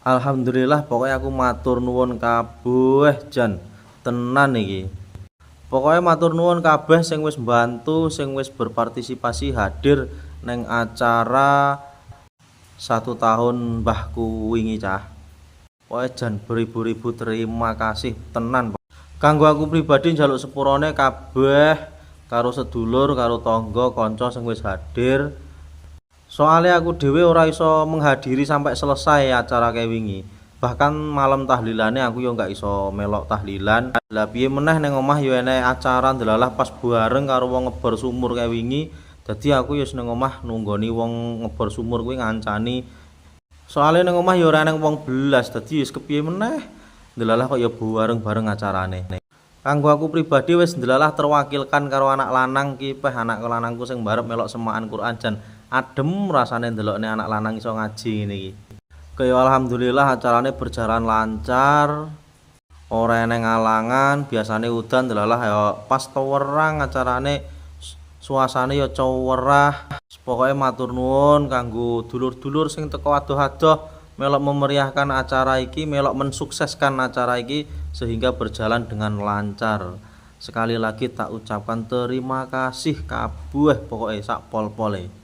Alhamdulillah pokoknya aku matur nuwun kabeh jan tenan iki. Pokoknya matur nuwun kabeh sing wis mbantu, sing wis berpartisipasi hadir neng acara 1 tahun mbahku wingi cah. Pokoknya jan beribu-ribu terima kasih tenan. Kanggo aku pribadi njaluk sepurone kabeh karo sedulur, karo tangga, kanca sing wis hadir. Soalnya aku dhewe ora iso menghadiri sampai selesai acara kayak wingi. Bahkan malam tahlilane aku yo nggak iso melok tahlilan. Lah piye meneh ning omah yo enek acara ndelalah pas bareng karo wong ngebor sumur kayak wingi. Dadi aku yo ning omah nunggoni wong ngebor sumur kuwi ngancani. Soalnya ning omah yo ora enek wong belas, dadi wis kepiye meneh. Ndelalah kok yo bareng-bareng acarane. Kanggo aku pribadi wis ndelalah terwakilkan karo anak lanang ki peh anak lanangku sing mbarep melok semakan Quran jan adem rasane ndelokne anak lanang iso ngaji ngene iki. Kaya alhamdulillah acarane berjalan lancar, ora eneng halangan, biasane udan ndelalah ya pas tewerang acarane suasane ya cerah. Pokoke matur nuwun kanggo dulur-dulur sing teko adoh-adoh melok memeriahkan acara iki, melok mensukseskan acara iki sehingga berjalan dengan lancar. Sekali lagi tak ucapkan terima kasih kabeh pokoknya sak pol-pole.